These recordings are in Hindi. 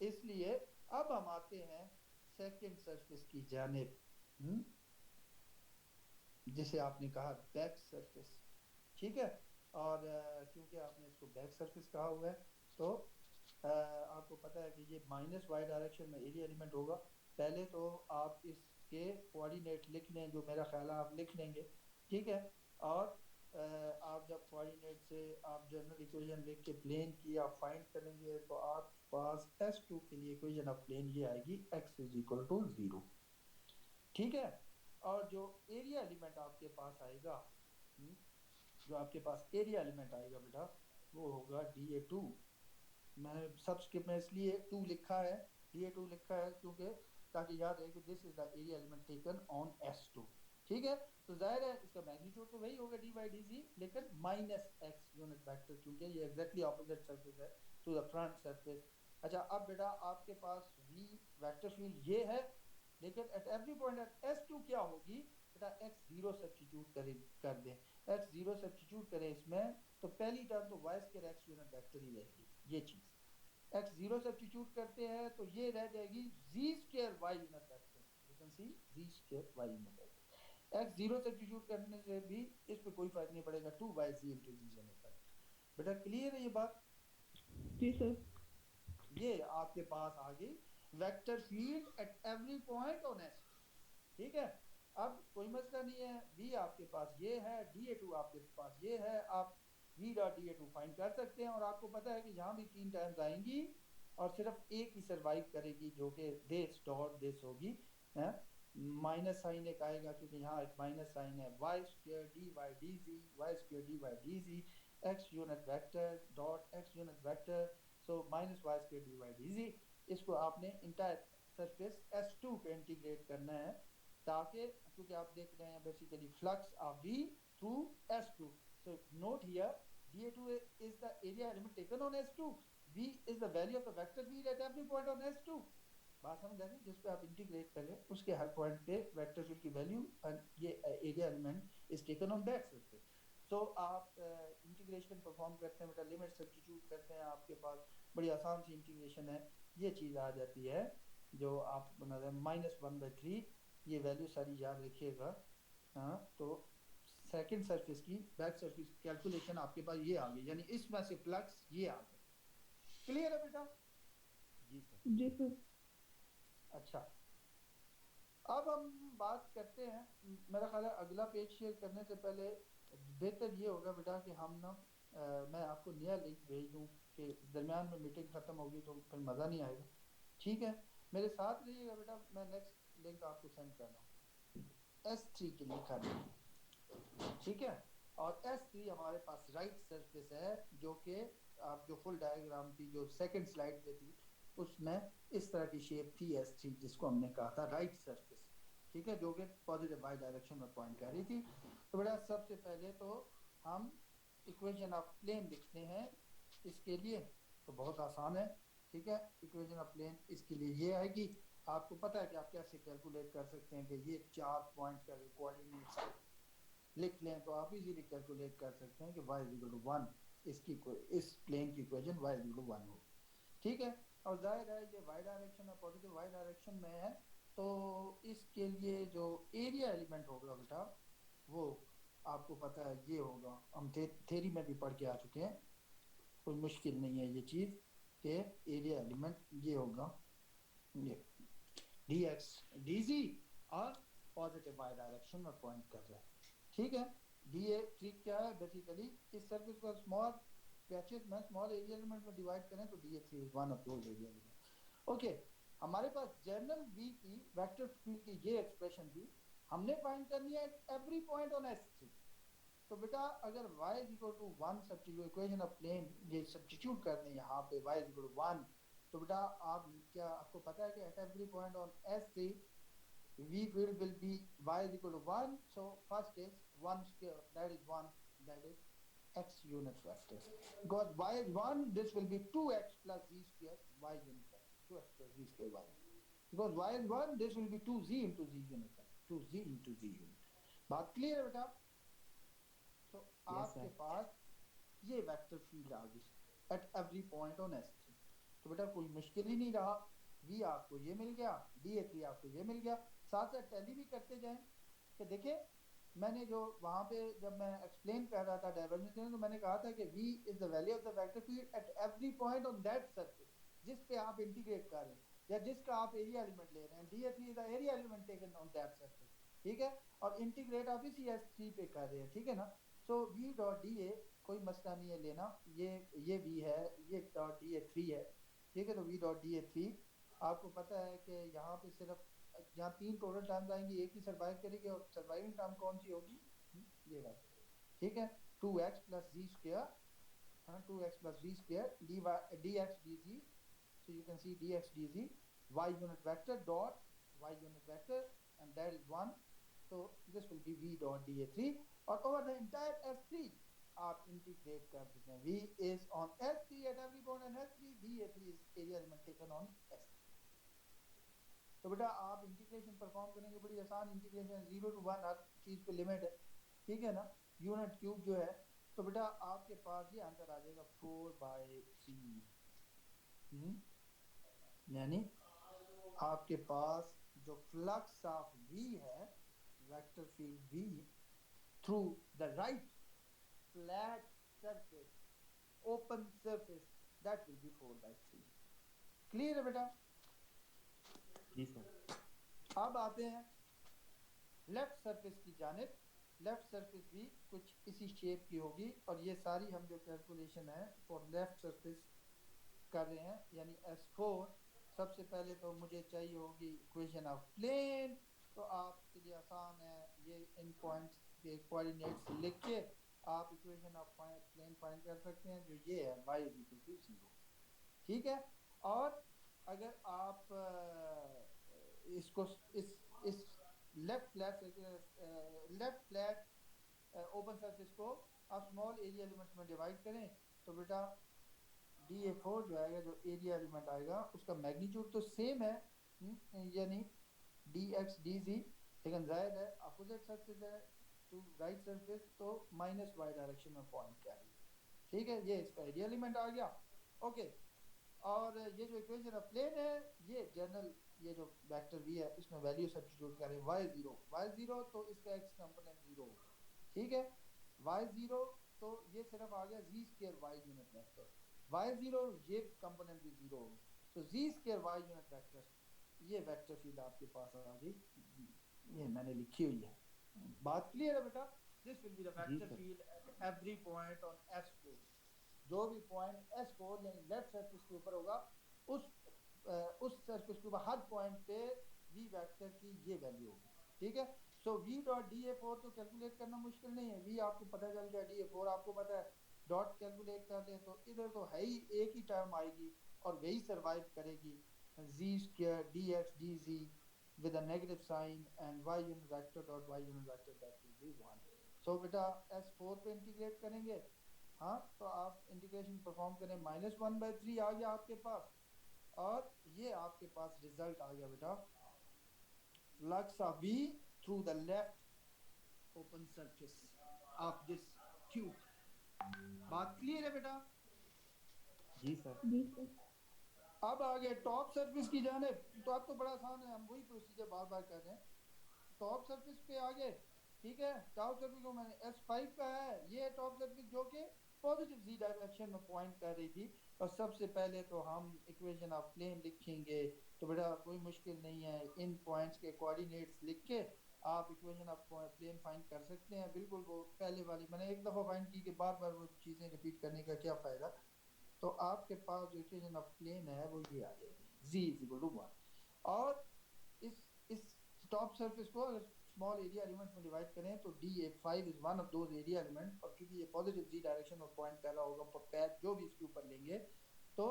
इसलिए अब हम आते हैं सेकंड सरफेस की जानिब, जिसे आपने कहा बैक सरफेस। ठीक है, और क्योंकि आपने इसको बैक सरफेस कहा हुआ है, तो आपको पता है कि ये माइनस वाई डायरेक्शन में एरिया एलिमेंट होगा। पहले तो आप इसके कोऑर्डिनेट लिख लें, जो मेरा ख्याल है आप लिख लेंगे। ठीक है, और आप जब कोऑर्डिनेट से आप जनरल इक्वेशन लिख के प्लेन की आप फाइंड करेंगे, तो आप पास S2 के लिए इक्वेशन ऑफ प्लेन ये आएगी x इज इक्वल टू 0। ठीक है, और जो एरिया एलिमेंट आपके पास आएगा, हम्म, जो आपके पास एरिया एलिमेंट आएगा बेटा, वो होगा DA2। मैंने सबस्क्रिप्ट में इसलिए 2 लिखा है, DA2 लिखा है, क्योंकि ताकि याद रहे कि this is the area element taken on S2। ठीक है, तो जाहिर है इसका मैग्नीट्यूड तो वही होगा d/dz, लेकिन माइनस x यूनिट वेक्टर, क्योंकि ये एग्जैक्टली ऑपोजिट सरफेस है टू द फ्रंट सरफेस। अच्छा, अब बेटा आपके पास v वेक्टर फील्ड ये है, लेकिन at every point eight S2 क्या होगी बेटा, x0 सब्स्टिट्यूट कर दें, x0 सब्स्टिट्यूट करें इसमें, तो पहली टर्म तो y square x unit vector ही रहेगी। ये चीज x0 सब्स्टिट्यूट करते हैं तो ये रह जाएगी z square y unit vector. You can see z square y unit vector. x0 substitute करने से भी इस पे कोई फर्क नहीं पड़ेगा, 2yz into z unit vector. बेटा क्लियर है ये बात? जी सर। ये आपके पास आ गई vector field at every point on S। ठीक है, अब कोई मसला नहीं है, v आपके पास ये है, DA2 आपके पास ये है, आप v डॉट DA2 फाइंड कर सकते हैं। और आपको पता है कि यहाँ भी 3 टाइम्स आएंगी और सिर्फ एक ही सरवाइव करेगी, जो कि दिस डॉट दिस होगी। माइनस साइन एक आएगा, क्योंकि यहाँ एक माइनस साइन है, y square d y d g, y square d y d g, x unit vector dot x unit vector, so minus y square d y d g. इसको आपने इंटायर सरफेस S2 पे इंटीग्रेट करना है, ताकि, क्योंकि आप देख रहे हैं basically flux of V through S2। So note here DA2 is the area element taken on S2, V is the value of the vector field at every point on S2। बात समझ आ गई? जिस पे आप इंटीग्रेट करें उसके हर पॉइंट पे वेक्टर फील्ड की वैल्यू, ये area element is taken on that surface. So आप इंटीग्रेशन परफॉर्म करते हैं बेटा, लिमिट सब्स्टिट्यूट करते हैं, आपके पास बड़ी आसान सी इंटीग्रेशन है, ये चीज़ आ जाती है जो आप बना रहे हैं -1/3। ये वैल्यू सारी याद रखिएगा। हाँ, तो सेकंड सरफेस की बैक सरफेस कैलकुलेशन आपके पास ये आ गई, यानी इसमें से फ्लक्स ये आ गए। क्लियर है बेटा? जी सर। जी सर। अच्छा, अब हम बात करते हैं, मेरा ख्याल है अगला पेज शेयर करने से पहले बेहतर ये होगा बेटा कि हम ना मैं आपको नया लिंक भेज दूँ, कि दरमियान में मीटिंग ख़त्म होगी तो फिर मज़ा नहीं आएगा। ठीक है, मेरे साथ रहिएगा बेटा, मैं नेक्स्ट लिंक आपको सेंड कर रहा हूँ S3 के लिए कर रहा हूँ। ठीक है, और S3 हमारे पास राइट सरफेस है, जो कि आप जो फुल डायग्राम थी जो सेकंड स्लाइड पे थी, उसमें इस तरह की शेप थी S3, जिसको हमने कहा था राइट सरफेस। ठीक है, जो कि पॉजिटिव वाई डायरेक्शन में पॉइंट कर रही थी। तो बेटा सबसे पहले तो हम इक्वेशन ऑफ प्लेन लिखते हैं इसके लिए, तो बहुत आसान है। ठीक है, इक्वेशन ऑफ प्लेन इसके लिए ये है कि आपको पता है कि आप कैसे कैलकुलेट कर सकते हैं, कि ये 4 पॉइंट्स का कोऑर्डिनेट्स लिख लें तो आप इजीली कैलकुलेट कर सकते हैं कि y इज इक्वल टू 1, इसकी इस प्लेन की equation y is equal to 1 होगी। ठीक है, और जाहिर है ये y डायरेक्शन है, पॉजिटिव y डायरेक्शन में है, तो इसके लिए जो एरिया एलिमेंट होगा बेटा, वो आपको पता है ये होगा, हम थेरी में भी पढ़ के आ चुके हैं, कोई मुश्किल नहीं है ये चीज़, कि एरिया एलिमेंट ये होगा, ये dx dz, और पॉजिटिव y डायरेक्शन में पॉइंट कर रहा है। ठीक है, DA3 क्या है बेसिकली, इस सर्किट को स्मॉल पैचेस में, स्मॉल एरिया एलिमेंट में डिवाइड करें तो DA3 is one of those area element. Okay, हमारे पास जनरल V की वेक्टर फील्ड की ये एक्सप्रेशन थी, हमने फाइंड करनी है एवरी पॉइंट ऑन S3। तो बेटा अगर y is equal to 1 substitute, equation of plane ये सब्स्टिट्यूट कर दें यहाँ पे y इज इक्वल टू 1, तो बेटा आप क्या, आपको पता है कि at every point on S3 V field will be y is equal to 1. So first is 1 square, that is 1, that is x unit vector. Because y is 1, this will be 2x plus z square y unit vector. 2x plus z square y. Because y is 1, this will be 2z into z unit vector. 2z into z unit. बात क्लियर है बेटा? तो यस आपके सर। पास ये वेक्टर फील्ड आ गई at every point on S3। तो बेटा कोई मुश्किल ही नहीं रहा, वी आपको ये मिल गया, DA3 आपको ये मिल गया। साथ साथ टैली भी करते जाएं कि देखिए मैंने जो वहां पे जब मैं एक्सप्लेन कर रहा था डाइवर्जेंस, तो मैंने कहा था कि v is the value of the vector field at every point on that surface जिस पे आप इंटीग्रेट कर रहे हैं या जिसका आप एरिया एलिमेंट ले रहे हैं। DA3 is the area element taken on that surface, ठीक है, और इंटीग्रेट आप इसी S3 पे कर रहे हैं, ठीक है ना। सो v डॉट DA कोई मसला नहीं है लेना, ये v है, ये डॉट DA3 है, ठीक है। तो v डॉट DA3 आपको पता है कि यहाँ पे सिर्फ यहाँ 3 टोटल टर्म्स आएंगी, एक ही सर्वाइव करेगी और सर्वाइविंग टर्म कौन सी होगी, ये वाली, ठीक है। 2x प्लस जी स्क्वायर, हाँ 2x plus v square dx dz, so you can see dx dz y unit vector dot y unit vector and that is 1, so this will be v dot da3 और over the entire S3 आप इंटीग्रेट कर देते हैं। v is on S3 at every point and S3 da3 is area element taken on S3। तो बेटा आप इंटीग्रेशन परफॉर्म करेंगे, बड़ी आसान इंटीग्रेशन, 0 to 1 हर चीज़ पे लिमिट है, ठीक है ना, यूनिट क्यूब जो है। तो बेटा आपके पास ये आंसर आ जाएगा 4/3, यानी आपके पास जो फ्लक्स ऑफ v है, vector field v through the right flat surface, open surface, that will be 4/3। Clear है बेटा? जी सर। अब आते हैं लेफ्ट सरफेस की जानिब। लेफ्ट सरफेस भी कुछ इसी शेप की होगी और ये सारी हम जो कैलकुलेशन है फॉर लेफ्ट सरफेस कर रहे हैं, यानी S4। सबसे पहले तो मुझे चाहिए होगी इक्वेशन ऑफ प्लेन, तो आपके लिए आसान है, ये इन पॉइंट्स के कोऑर्डिनेट्स लिख के आप इक्वेशन ऑफ प्लेन फाइंड कर सकते हैं, जो ये है y = 0, ठीक है। और अगर आप इसको इस लेफ्ट फ्लैट ओपन सरफेस को आप स्मॉल एरिया एलिमेंट्स में डिवाइड करें, तो बेटा DA4 जो आएगा, जो एरिया एलिमेंट आएगा, उसका मैग्नीट्यूड तो सेम है, यानी dx dz, लेकिन जाहिर है अपोजिट सरफेस है टू राइट सरफेस, तो -y डायरेक्शन में पॉइंट कर रही है, ठीक है। ये इसका एरिया एलिमेंट आ गया, ओके। और ये जो इक्वेशन ऑफ प्लेन है, ये जनरल ये जो वेक्टर v है इसमें वैल्यू सब्स्टिट्यूट करें, y0 तो इसका x कंपोनेंट 0 होगा, ठीक है। y0 तो ये सिर्फ आ गया z square y unit vector, y0 ये कंपोनेंट भी 0 होगा, तो z square y unit vector, ये वेक्टर फील्ड आपके पास आ गई, ये मैंने लिखी हुई है। बात क्लियर है बेटा? This will be the vector field at every point on S4, जो भी पॉइंट S4 यानी लेफ्ट सरफेस के ऊपर होगा, उस सरफेस के ऊपर हर पॉइंट पे v वेक्टर की ये वैल्यू होगी, ठीक है। सो v डॉट DA4 तो कैलकुलेट करना मुश्किल नहीं है, v आपको पता चल गया, DA4 आपको पता है, डॉट कैलकुलेट कर लें तो इधर तो है ही एक ही टर्म आएगी और वही सर्वाइव करेगी, z square dx dz with a negative sign and y unit vector dot y unit vector that will be 1। सो बेटा S4 पे इंटीग्रेट करेंगे, हाँ, तो आप इंटीग्रेशन परफॉर्म करें, -1/3 आ गया आपके पास, और ये आपके पास रिजल्ट आ गया बेटा, flux of v through the left open surface of this tube. बात क्लियर है बेटा? जी सर। जी सर। अब आगे टॉप सरफेस की जानिब, तो अब तो बड़ा आसान है, हम वही प्रोसीजर बार बार कर रहे हैं। टॉप सरफेस पे आगे, ठीक है, टॉप सरफेस को मैंने S5 का है, ये टॉप सरफेस जो कि पॉजिटिव z डायरेक्शन में पॉइंट कर रही थी। और सबसे पहले तो हम इक्वेशन ऑफ प्लेन लिखेंगे, तो बेटा कोई मुश्किल नहीं है, इन पॉइंट्स के कोऑर्डिनेट्स लिख के आप इक्वेशन ऑफ प्लेन फाइंड कर सकते हैं, बिल्कुल वो पहले वाली मैंने एक दफ़ा फाइंड की कि बार बार वो चीज़ें रिपीट करने का क्या फ़ायदा। तो आपके पास जो इक्वेशन ऑफ प्लेन है वो ये आ जाएगी, z = 1, और इस टॉप सरफेस को अगर स्मॉल एरिया एलिमेंट में डिवाइड करें तो DA5 is one of those area element, और क्योंकि ये पॉजिटिव z डायरेक्शन में पॉइंट कर रहा होगा, पैच जो भी इसके ऊपर लेंगे, तो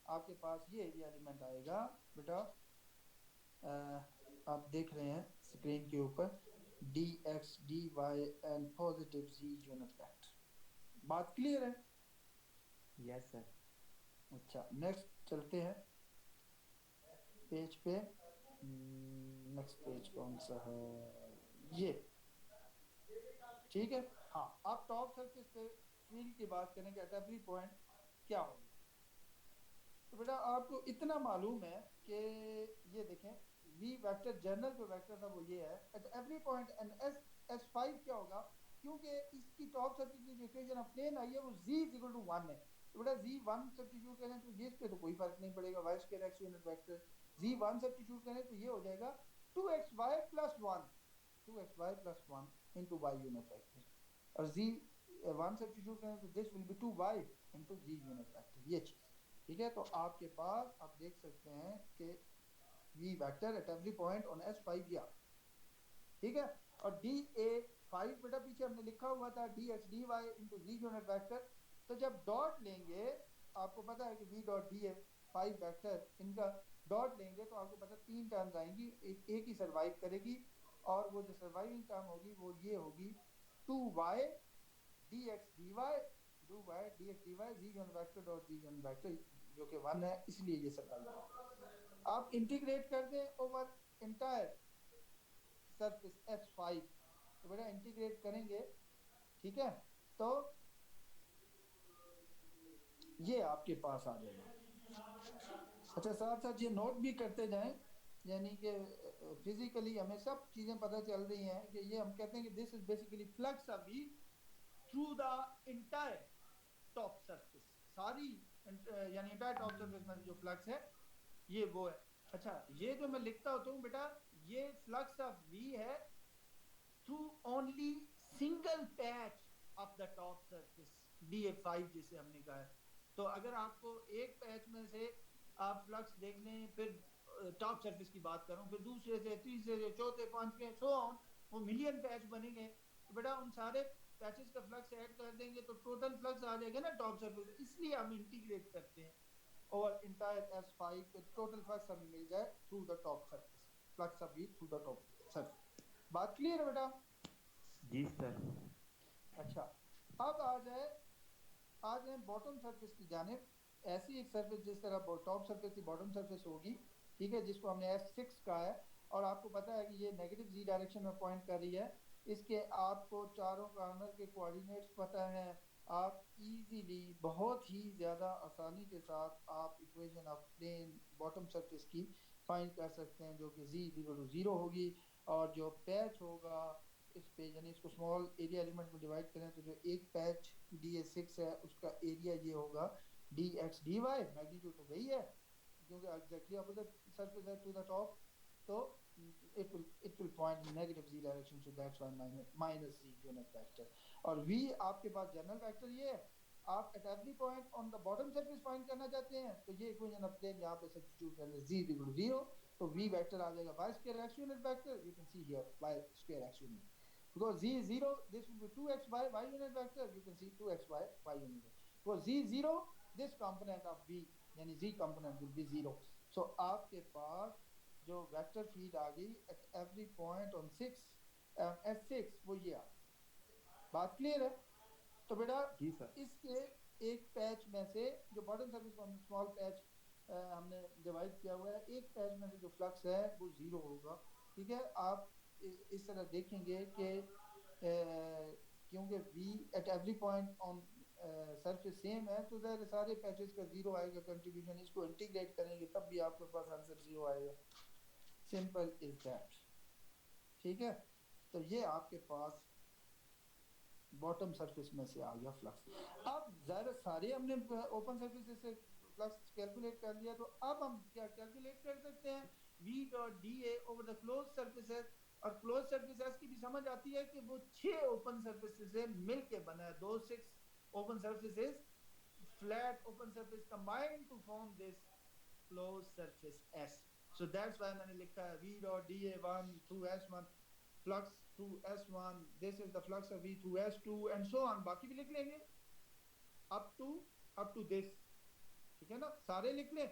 आपके पास ये एरिया एलिमेंट आएगा बेटा, आप देख रहे हैं स्क्रीन के ऊपर, dx dy and positive z unit vector. बात क्लियर है? Yes sir. अच्छा, नेक्स्ट चलते हैं पेज पे। नेक्स्ट पेज कौन सा है, ये, ठीक है। हाँ, आप टॉप सरफेस पे फील्ड की बात करेंगे एट एवरी पॉइंट क्या होगी, तो बेटा आपको इतना मालूम है कि ये देखें v वेक्टर जनरल जो वेक्टर था वो ये है at every point and s5 क्या होगा, क्योंकि इसकी टॉप सरफेस की जो इक्वेशन ऑफ प्लेन आई है वो z इज इक्वल टू 1 है, तो बेटा z1 सब्स्टिट्यूट करें तो ये इस पे तो कोई फर्क नहीं पड़ेगा, y square x unit vector z1 substitute करें तो ये हो जाएगा 2xy plus 1 2xy plus 1 into y unit vector, और z1 सब्स्टिट्यूट करें तो this will be 2y into z unit vector, ये चीज़ ठीक है। तो आपके पास आप देख सकते हैं कि v vector at every point on s5 गया, ठीक है। और da5 बेटा पीछे हमने लिखा हुआ था dx dy into z unit vector, तो जब डॉट लेंगे आपको पता है कि v डॉट da5 वेक्टर इनका डॉट लेंगे तो आपको पता तीन टर्म्स आएंगी, एक ही सर्वाइव करेगी, और वो जो सर्वाइविंग टर्म होगी वो ये होगी 2y dx dy 2y dx dy z unit vector dot z unit vector जो कि 1 है, इसलिए ये सर्वाइव। आप इंटीग्रेट कर दें ओवर इंटायर सरफेस S5, तो बेटा इंटीग्रेट करेंगे, ठीक है, तो ये आपके पास आ जाएगा। अच्छा साथ साथ ये नोट भी करते जाएं, यानी कि फिजिकली हमें सब चीज़ें पता चल रही हैं कि ये हम कहते हैं कि this is basically flux of V through the entire top surface, सारी यानी इंटायर टॉप सरफेस में जो फ्लक्स है ये वो है। अच्छा ये जो मैं लिखता होता हूँ बेटा ये फ्लक्स ऑफ V है through only single patch of the top surface da5 जिसे हमने कहा है। तो अगर आपको एक पैच में से आप फ्लक्स देख लें, फिर टॉप सरफेस की बात करूं, फिर दूसरे से तीसरे से चौथे पांचवें सो ऑन, वो मिलियन पैच बनेंगे, तो बेटा उन सारे पैचेस का फ्लक्स ऐड कर देंगे तो टोटल फ्लक्स आ जाएगा ना टॉप सरफेस, इसलिए हम इंटीग्रेट करते हैं और इंटायर S5 पे टोटल फ्लक्स हमें मिल जाए through the top surface, flux of V through the top surface. बात क्लियर है बेटा? जी सर। अच्छा अब आ जाए बॉटम सरफेस की जानिब, ऐसी एक सरफेस जिस तरह टॉप सरफेस की बॉटम सरफेस होगी, ठीक है, जिसको हमने S6 कहा है, और आपको पता है कि ये नेगेटिव z डायरेक्शन में पॉइंट कर रही है, इसके आपको चारों कॉर्नर के कोऑर्डिनेट्स पता हैं, आप इजीली बहुत ही ज़्यादा आसानी के साथ आप equation of plain bottom surface की फाइंड कर सकते हैं, जो कि z इक्वल टू 0 होगी, और जो पैच होगा इस पे, यानी इसको स्मॉल एरिया एलिमेंट में डिवाइड करें तो जो एक पैच da6 है उसका एरिया ये होगा dx dy, मैग्नीट्यूड तो वही है क्योंकि एग्जैक्टली अपोजिट सरफेस है टू द टॉप, तो it will point in negative z direction, so that's why minus z unit vector. और v आपके पास जनरल वेक्टर ये है, आप at every point on the bottom surface find करना चाहते हैं तो ये इक्वेशन ऑफ प्लेन यहाँ पे सब्स्टिट्यूट कर लें, z इक्वल टू 0, तो v वेक्टर आ जाएगा y square x unit vector, you can see here y square x unit, because z is 0 this will be 2xy y unit vector, you can see 2xy y unit, because z 0 this component of v यानी z component will be 0, so आपके पास जो वेक्टर फील्ड आ गई at every point on 6 S6 वो ये आ, बात क्लियर है? तो बेटा जी सर। इसके एक पैच में से जो बॉटम सर्फेस को हमने स्मॉल पैच हमने डिवाइड किया हुआ है, एक पैच में से जो फ्लक्स है वो 0 होगा, ठीक है। आप इस तरह देखेंगे कि क्योंकि v at every point on surface same है तो ज़ाहिर सारे पैचेस का 0 आएगा कंट्रीब्यूशन, इसको इंटीग्रेट करेंगे तब भी आपके पास आंसर 0 आएगा, सिंपल इज दैट, ठीक है। तो ये आपके पास बॉटम सरफेस में से आ गया फ्लक्स। अब ज़ाहिर सारे हमने ओपन सरफेस से फ्लक्स कैलकुलेट कर लिया, तो अब हम क्या कैलकुलेट कर सकते हैं v dot da over the close surfaces, और क्लोज सरफेसेस की भी समझ आती है कि वो 6 ओपन सरफेसेस से मिलके बना है, दो 6 open surfaces flat open surface combined to form this close surface S, so that's why मैंने लिखा है v dot da1 through S1 flux through S1, this is the flux of v through S2 and so on, बाकी भी लिख लेंगे up to this, ठीक है ना, सारे लिख लें,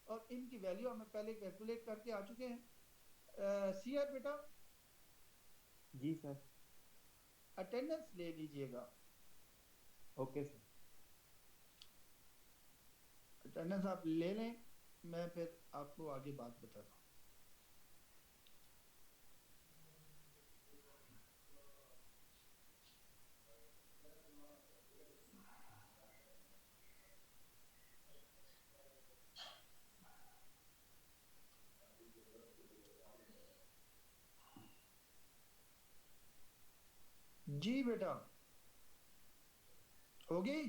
और इनकी वैल्यू हमें पहले कैलकुलेट करके आ चुके हैं। सीआर बेटा जी सर। अटेंडेंस ले लीजिएगा, ओके सर। अटेंडेंस आप ले लें, मैं फिर आपको आगे बात बताता हूँ। जी बेटा, होगी।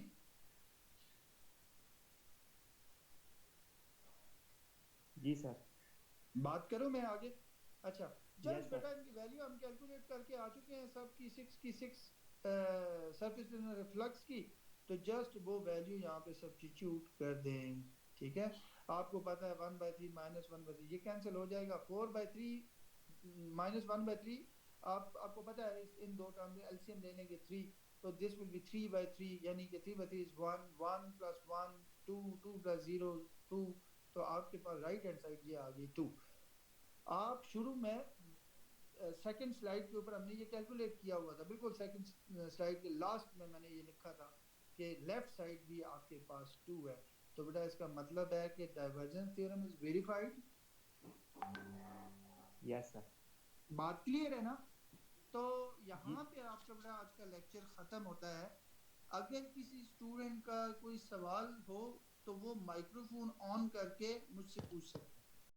जी सर। बात करूं मैं आगे? अच्छा, यस जस्ट सर। बेटा इनकी वैल्यू हम कैलकुलेट करके आ चुके हैं, सब की सिक्स सरफेस रिफ्लक्स की। तो जस्ट वो वैल्यू यहाँ पे सब्स्टिट्यूट कर दें, ठीक है। आपको पता है 1/3 -1/3 ये कैंसिल हो जाएगा, 4/3 -1/3। आपको पता है इन दो टर्म में एलसीएम लेने के 3, तो दिस विल बी 3/3, यानी कि 3/3 इज 1, 1 + 1 2, 2 + 0 2। तो आपके पास राइट हैंड साइड ये आ गई 2। आप शुरू में सेकंड स्लाइड के ऊपर हमने ये कैलकुलेट किया हुआ था, बिल्कुल सेकंड स्लाइड के लास्ट में मैंने ये लिखा था कि लेफ्ट साइड भी आपके पास 2 है। तो बेटा इसका मतलब है कि divergence theorem is verified. Yes sir. बात क्लियर है ना? तो जी। यहाँ पे आपका बेटा आज का लेक्चर ख़त्म होता है। अगर किसी स्टूडेंट का कोई सवाल हो तो वो माइक्रोफोन ऑन करके मुझसे पूछ सकते हैं।